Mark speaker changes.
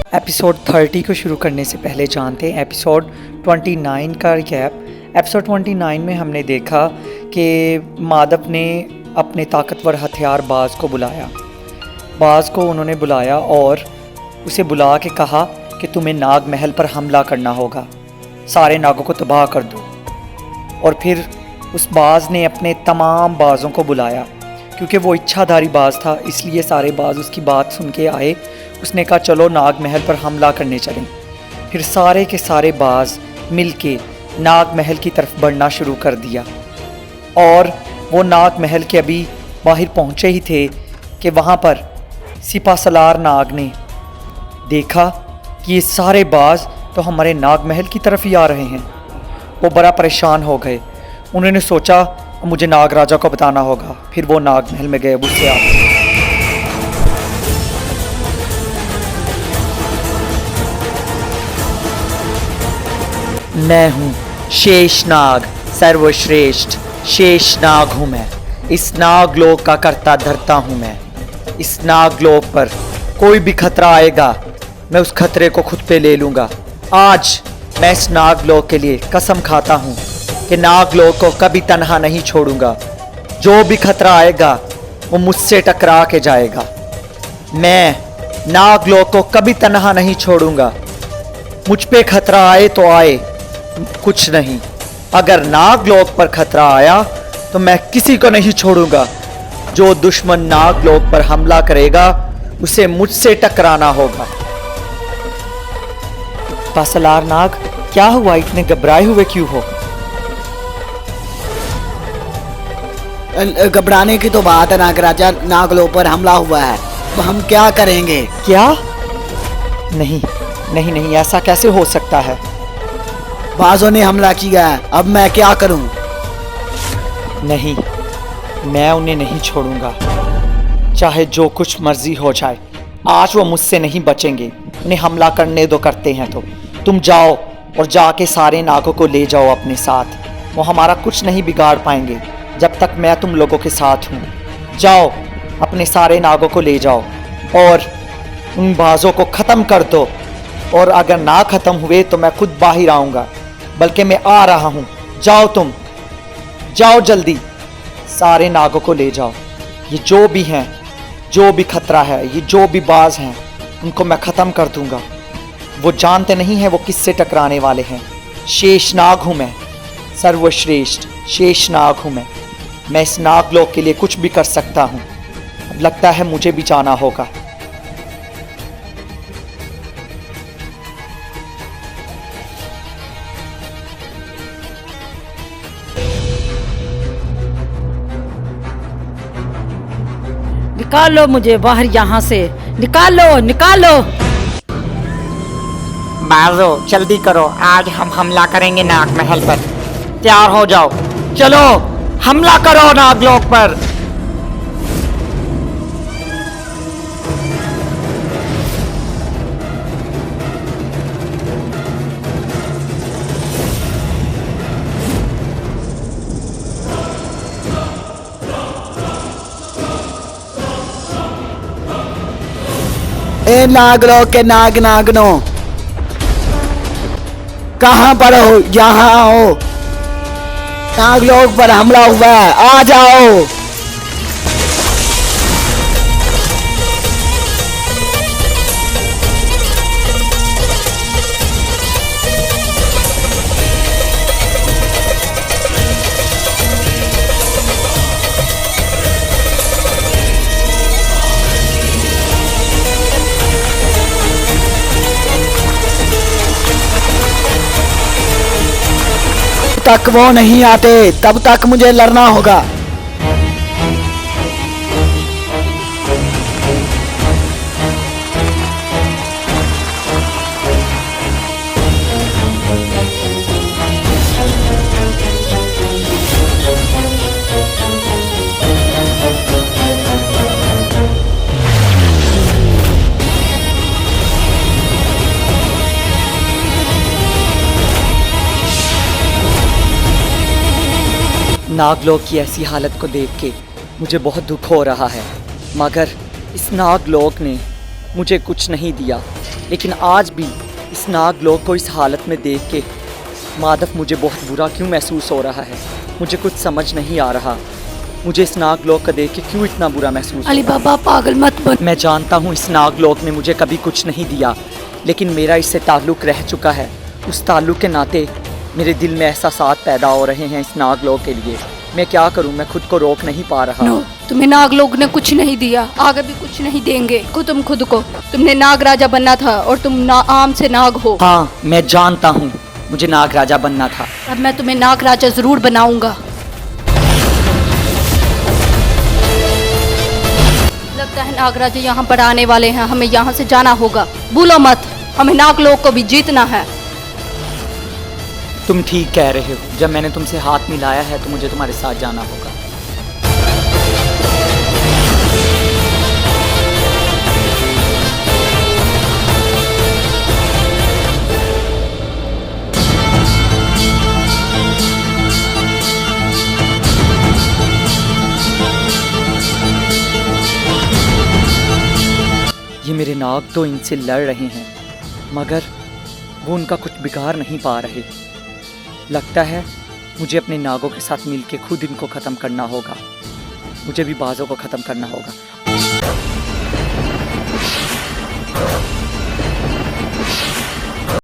Speaker 1: Episode 30 को शुरू करने से पहले जानते हैं एपिसोड 29 का रिकैप। एपिसोड 29 में हमने देखा कि माधव ने अपने ताकतवर हथियार बाज को बुलाया। बाज को उन्होंने बुलाया और उसे बुला के कहा कि तुम्हें नाग महल पर हमला करना होगा, सारे नागों को तबाह कर दो। और फिर उस बाज ने अपने तमाम बाज़ों को बुलाया। क्योंकि वो इच्छाधारी बाज था इसलिए सारे बाज उसकी बात सुन के आए। उसने कहा चलो नाग महल पर हमला करने चलें। फिर सारे के सारे बाज मिलके नाग महल की तरफ बढ़ना शुरू कर दिया। और वो नाग महल के अभी बाहर पहुँचे ही थे कि वहाँ पर सिपा सलार नाग ने देखा कि ये सारे बाज तो हमारे नाग महल की तरफ ही आ रहे हैं। वो बड़ा परेशान हो गए। उन्होंने सोचा मुझे नाग राजा को बताना होगा। फिर वो नाग महल में गए। उससे आप मैं हूँ शेषनाग, सर्वश्रेष्ठ शेषनाग हूँ मैं। इस नागलोक का करता धरता हूँ मैं। इस नागलोक पर कोई भी खतरा आएगा मैं उस खतरे को खुद पे ले लूँगा। आज मैं इस नागलोक के लिए कसम खाता हूँ कि नागलोक को कभी तन्हा नहीं छोड़ूंगा। जो भी खतरा आएगा वो मुझसे टकरा के जाएगा। मैं नागलोक को कभी तन्हा नहीं छोड़ूंगा। मुझ पे खतरा आए तो आए, कुछ नहीं। अगर नागलोक पर खतरा आया तो मैं किसी को नहीं छोड़ूंगा। जो दुश्मन नागलोक पर हमला करेगा उसे मुझसे टकराना होगा। पासलार नाग, क्या हुआ? इतने घबराए हुए क्यों हो?
Speaker 2: घबराने की तो बात है नागराजा, नागलोक पर हमला हुआ है, तो हम क्या करेंगे?
Speaker 1: क्या? नहीं नहीं नहीं, ऐसा कैसे हो सकता है?
Speaker 2: बाजों ने हमला किया है, अब मैं क्या करूं?
Speaker 1: नहीं, मैं उन्हें नहीं छोड़ूंगा, चाहे जो कुछ मर्जी हो जाए। आज वो मुझसे नहीं बचेंगे। उन्हें हमला करने दो, करते हैं तो। तुम जाओ और जाके सारे नागों को ले जाओ अपने साथ। वो हमारा कुछ नहीं बिगाड़ पाएंगे जब तक मैं तुम लोगों के साथ हूँ। जाओ अपने सारे नागों को ले जाओ और उन बाजों को ख़त्म कर दो। और अगर ना ख़त्म हुए तो मैं खुद बाहर आऊँगा, बल्कि मैं आ रहा हूँ। जाओ तुम, जाओ जल्दी, सारे नागों को ले जाओ। ये जो भी हैं, जो भी खतरा है, ये जो भी बाज हैं, उनको मैं ख़त्म कर दूँगा। वो जानते नहीं हैं वो किससे टकराने वाले हैं। शेषनाग हूँ मैं, सर्वश्रेष्ठ शेषनाग हूँ मैं। इस नागलोक के लिए कुछ भी कर सकता हूँ। अब लगता है मुझे भी जाना होगा।
Speaker 3: निकालो मुझे बाहर, यहाँ से निकालो निकालो।
Speaker 4: बाजो जल्दी करो, आज हम हमला करेंगे नाग महल पर। तैयार हो जाओ, चलो हमला करो नागलोक पर।
Speaker 2: ए नागलोक के नाग नागनो, कहाँ पर हो? यहाँ आओ, नागलोक पर हमला हुआ है, आ जाओ। तक वो नहीं आते तब तक मुझे लड़ना होगा।
Speaker 1: नागलोक की ऐसी हालत को देख के मुझे बहुत दुख हो रहा है, मगर इस नागलोक ने मुझे कुछ नहीं दिया, लेकिन आज भी इस नाग लोग को इस हालत में देख के माधव मुझे बहुत बुरा क्यों महसूस हो रहा है। मुझे कुछ समझ नहीं आ रहा, मुझे इस नाग लोग को देख के क्यों इतना बुरा महसूस
Speaker 3: अली
Speaker 1: हो रहा है।
Speaker 3: बाबा पागल मत बन।
Speaker 1: मैं जानता हूँ इस नाग लोग ने मुझे कभी कुछ नहीं दिया, लेकिन मेरा इससे ताल्लुक़ रह चुका है। उस ताल्लुक़ के नाते मेरे दिल में एहसासात पैदा हो रहे हैं इस नाग लोग के लिए। मैं क्या करूँ, मैं खुद को रोक नहीं पा रहा।
Speaker 5: नो, तुम्हें नाग लोग ने कुछ नहीं दिया, आगे भी कुछ नहीं देंगे। तुम खुद को, तुमने नाग राजा बनना था और तुम आम से नाग हो।
Speaker 1: हाँ, मैं जानता हूँ मुझे नाग राजा बनना था।
Speaker 5: अब मैं तुम्हें नाग राजा जरूर बनाऊंगा। लगता है नाग राजा यहाँ पर आने वाले हैं, हमें यहाँ से जाना होगा। भूलो मत, हमें नाग लोग को भी जीतना है।
Speaker 1: तुम ठीक कह रहे हो, जब मैंने तुमसे हाथ मिलाया है तो मुझे तुम्हारे साथ जाना होगा। ये मेरे नाग तो इनसे लड़ रहे हैं, मगर वो उनका कुछ बिगाड़ नहीं पा रहे। लगता है मुझे अपने नागों के साथ मिलके खुद इनको ख़त्म करना होगा। मुझे भी बाज़ों को ख़त्म करना होगा।